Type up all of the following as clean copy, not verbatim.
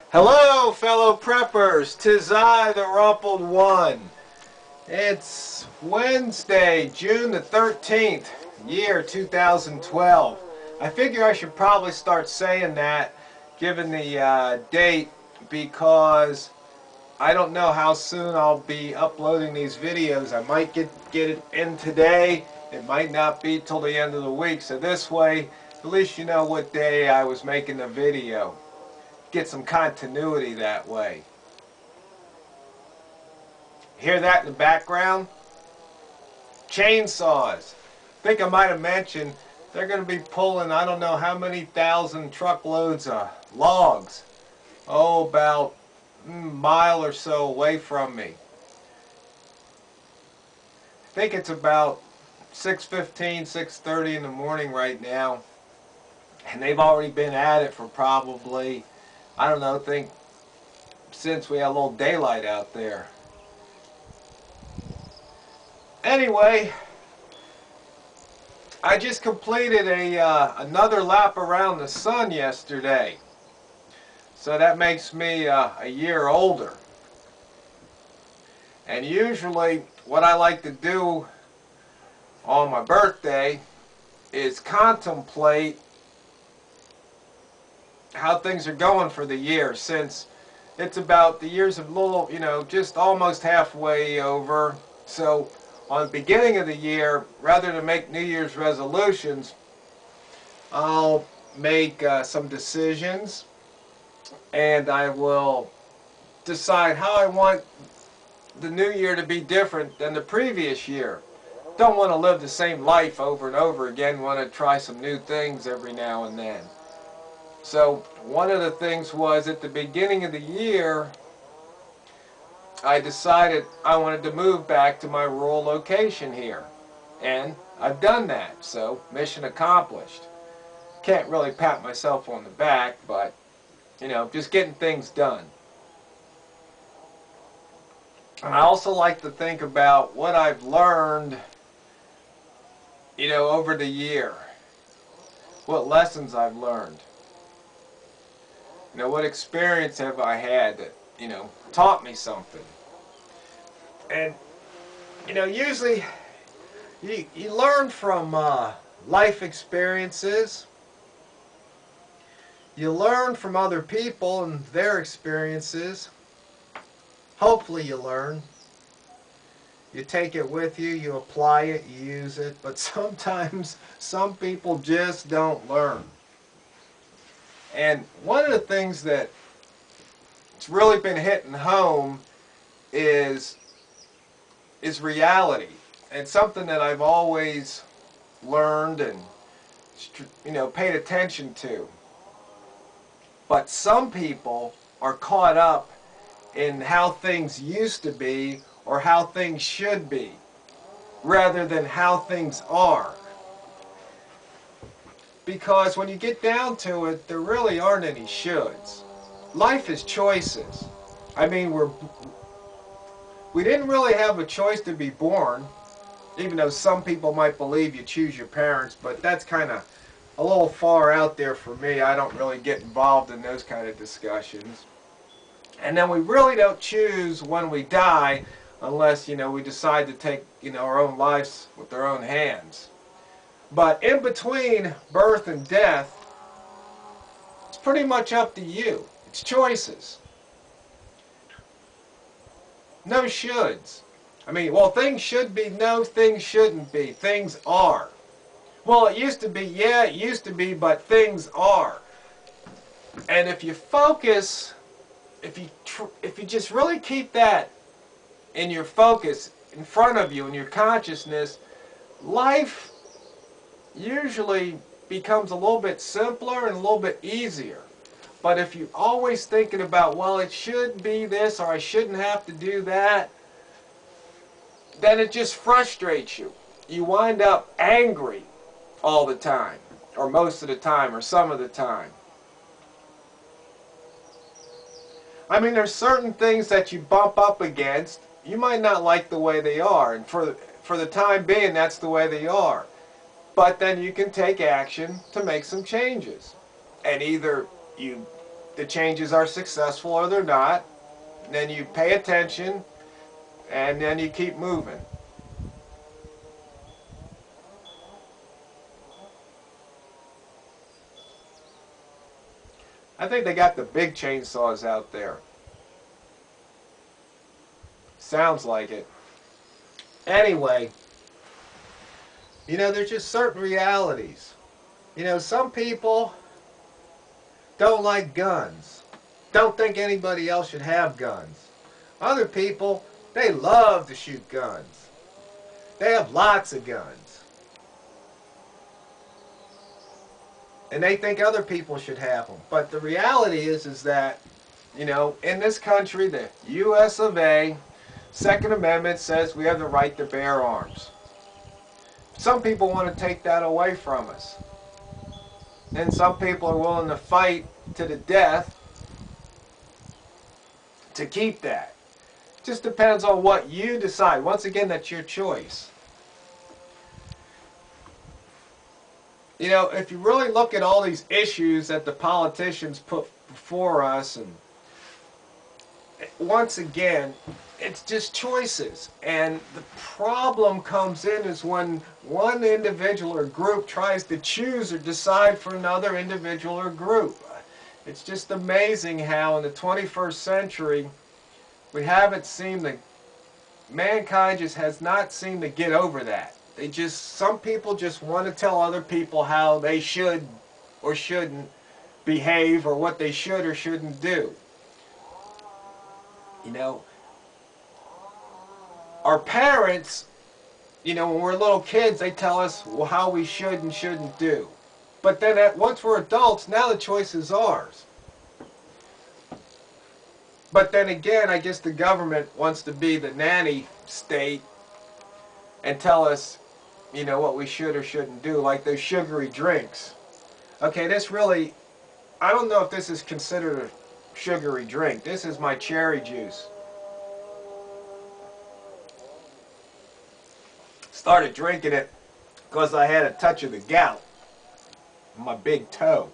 Hello, fellow preppers. 'Tis I, the Rumpled One. It's Wednesday, June the 13th, year 2012. I figure I should probably start saying that, given the date, because I don't know how soon I'll be uploading these videos. I might get it in today. It might not be till the end of the week. So this way, at least you know what day I was making the video. Get some continuity that way. Hear that in the background? Chainsaws. I think I might have mentioned they're going to be pulling I don't know how many thousand truckloads of logs. Oh, about a mile or so away from me. I think it's about 6:15, 6:30 in the morning right now. And they've already been at it for probably, I don't know, think since we had a little daylight out there. Anyway, I just completed another lap around the sun yesterday. So that makes me a year older. And usually what I like to do on my birthday is contemplate how things are going for the year, since it's about the year's a little, just almost halfway over. So on the beginning of the year, rather than make New Year's resolutions, I'll make some decisions, and I will decide how I want the new year to be different than the previous year. Don't want to live the same life over and over again. Want to try some new things every now and then. So one of the things was, at the beginning of the year, I decided I wanted to move back to my rural location here. And I've done that, so mission accomplished. Can't really pat myself on the back, but, just getting things done. And I also like to think about what I've learned, over the year. What lessons I've learned. What experience have I had that, taught me something. And, usually you learn from life experiences. You learn from other people and their experiences. Hopefully you learn. You take it with you, you apply it, you use it. But sometimes some people just don't learn. And one of the things that's really been hitting home is reality. And something that I've always learned and, paid attention to. But some people are caught up in how things used to be or how things should be, rather than how things are. Because when you get down to it, there really aren't any shoulds. Life is choices. I mean, we didn't really have a choice to be born, even though some people might believe you choose your parents, but that's kind of a little far out there for me. I don't really get involved in those kind of discussions. And then we really don't choose when we die, unless, we decide to take, our own lives with our own hands. But in between birth and death, it's pretty much up to you. It's choices. No shoulds. I mean, well, things should be. No, things shouldn't be. Things are. Well, it used to be. Yeah, it used to be, but things are. And if you focus, if you just really keep that in your focus, in front of you, in your consciousness, life usually becomes a little bit simpler and a little bit easier. But if you're always thinking about, well, it should be this or I shouldn't have to do that, then it just frustrates you. You wind up angry all the time, or most of the time, or some of the time. I mean, there's certain things that you bump up against. You might not like the way they are, and for the time being, that's the way they are. But then you can take action to make some changes. And either you the changes are successful or they're not. And then you pay attention, and then you keep moving. I think they got the big chainsaws out there. Sounds like it. Anyway, there's just certain realities. Some people don't like guns. Don't think anybody else should have guns. Other people, they love to shoot guns. They have lots of guns. And they think other people should have them. But the reality is that, in this country, the U.S. of A., Second Amendment says we have the right to bear arms. Some people want to take that away from us. And some people are willing to fight to the death to keep that. Just depends on what you decide. Once again, that's your choice. If you really look at all these issues that the politicians put before us, and once again, it's just choices. And the problem comes in is when one individual or group tries to choose or decide for another individual or group. It's just amazing how in the 21st century we haven't seemed to, mankind just has not seemed to get over that. Some people just want to tell other people how they should or shouldn't behave, or what they should or shouldn't do. Our parents, when we're little kids, they tell us how we should and shouldn't do. But then once we're adults, now the choice is ours. But then again, I guess the government wants to be the nanny state and tell us, what we should or shouldn't do, like those sugary drinks. Okay, this really, I don't know if this is considered a sugary drink. This is my cherry juice. Started drinking it because I had a touch of the gout on my big toe.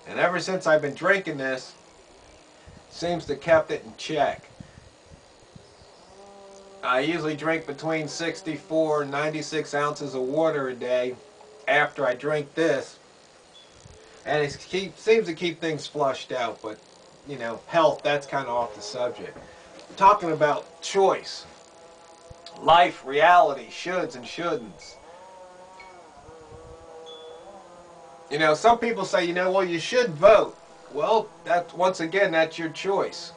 And ever since I've been drinking this, seems to kept it in check. I usually drink between 64 and 96 ounces of water a day after I drink this. And it seems to keep things flushed out, but, health, that's kind of off the subject. Talking about choice, life, reality, shoulds and shouldn'ts. Some people say, well, you should vote. Well, once again, that's your choice.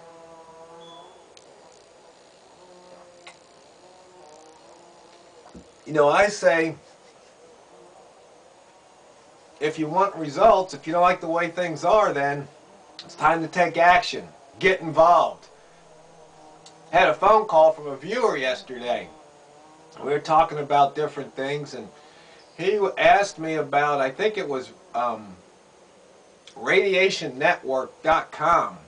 I say, if you want results, if you don't like the way things are, then it's time to take action. Get involved. Had a phone call from a viewer yesterday. We were talking about different things, and he asked me about, I think it was radiationnetwork.com.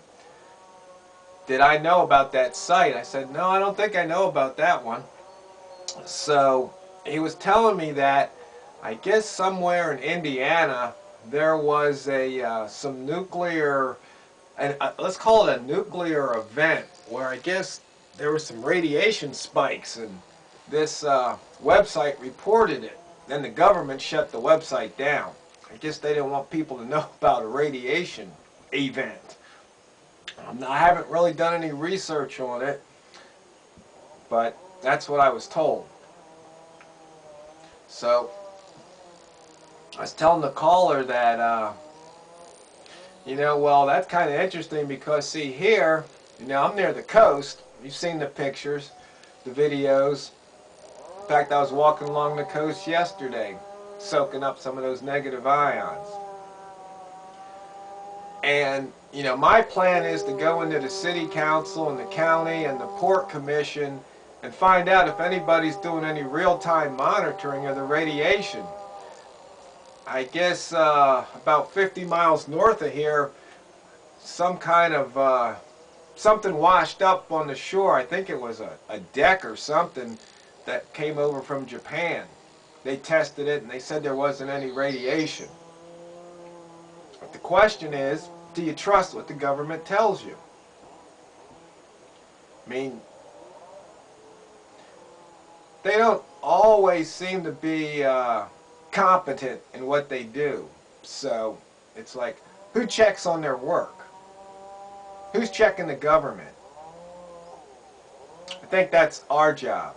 Did I know about that site? I said, no, I don't think I know about that one. So he was telling me that I guess somewhere in Indiana there was some nuclear, let's call it a nuclear event, where I guess there were some radiation spikes, and this website reported it. Then the government shut the website down. I guess they didn't want people to know about a radiation event. I haven't really done any research on it, but that's what I was told. So I was telling the caller that, well, that's kind of interesting because, see, here, I'm near the coast. You've seen the pictures, the videos. In fact, I was walking along the coast yesterday, soaking up some of those negative ions. And, my plan is to go into the city council and the county and the port commission and find out if anybody's doing any real-time monitoring of the radiation. I guess about 50 miles north of here, some kind of something washed up on the shore. I think it was a deck or something that came over from Japan. They tested it and they said there wasn't any radiation. But the question is, do you trust what the government tells you? I mean, they don't always seem to be competent in what they do. So it's like, who checks on their work? Who's checking the government? I think that's our job.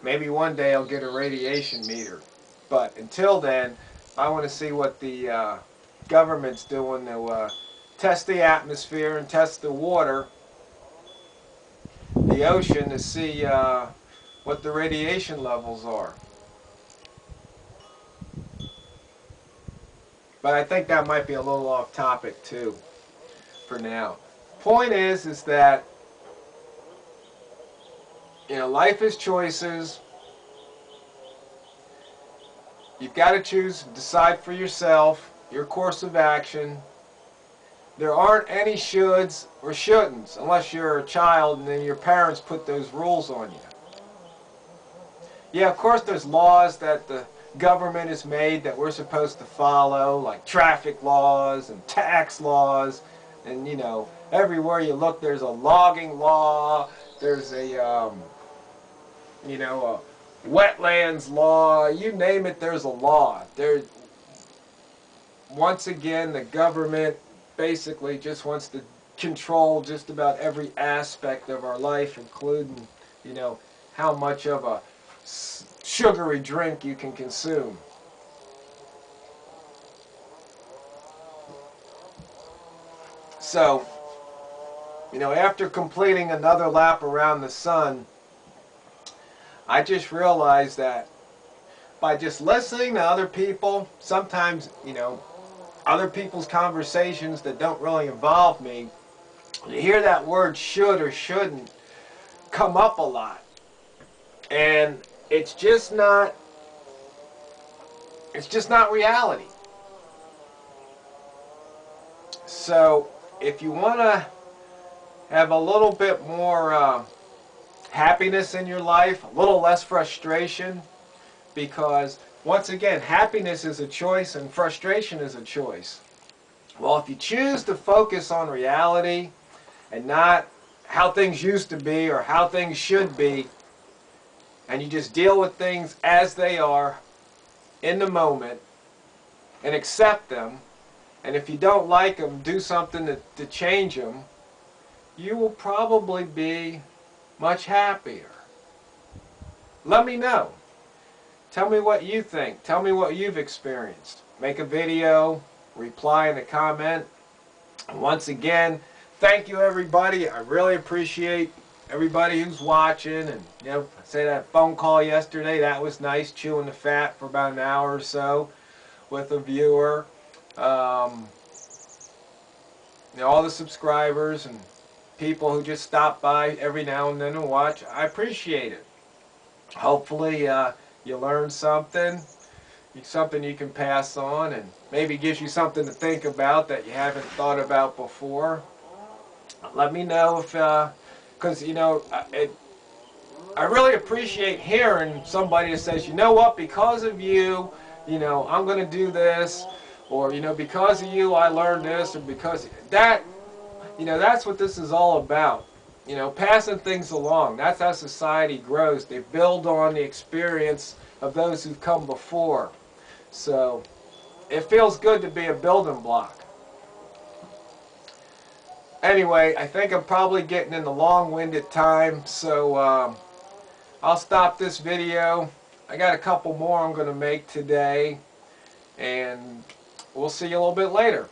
Maybe one day I'll get a radiation meter. But until then, I want to see what the government's doing to test the atmosphere and test the water, the ocean, to see what the radiation levels are. But I think that might be a little off topic too for now. Point is that, you know, life is choices. You've got to choose, decide for yourself, your course of action. There aren't any shoulds or shouldn'ts unless you're a child and then your parents put those rules on you. Yeah, of course there's laws that the government has made that we're supposed to follow, like traffic laws and tax laws, and you know, everywhere you look there's a logging law, there's a you know, a wetlands law, you name it, there's a law. Once again, the government basically just wants to control just about every aspect of our life, including, you know, how much of a sugary drink you can consume. So, you know, after completing another lap around the sun, I just realized that by just listening to other people, sometimes, you know, other people's conversations that don't really involve me, you hear that word should or shouldn't come up a lot. And it's just not reality. So if you want to have a little bit more happiness in your life, a little less frustration, because once again, happiness is a choice and frustration is a choice. Well, if you choose to focus on reality and not how things used to be or how things should be, and you just deal with things as they are in the moment and accept them, and if you don't like them, do something to change them, you will probably be much happier. Let me know. Tell me what you think. Tell me what you've experienced. Make a video, reply in a comment. And once again, thank you everybody. I really appreciate everybody who's watching. And you know, I said that phone call yesterday, that was nice, chewing the fat for about an hour or so with a viewer. You know, all the subscribers and people who just stop by every now and then and watch, I appreciate it. Hopefully you learned something you can pass on, and maybe gives you something to think about that you haven't thought about before. Let me know if, because you know, I really appreciate hearing somebody that says, you know what, because of you, you know, I'm going to do this, or you know, because of you I learned this, or because that, you know, that's what this is all about. You know, passing things along. That's how society grows. They build on the experience of those who've come before. So, it feels good to be a building block. Anyway, I think I'm probably getting in the long-winded time, so I'll stop this video. I got a couple more I'm going to make today, and we'll see you a little bit later.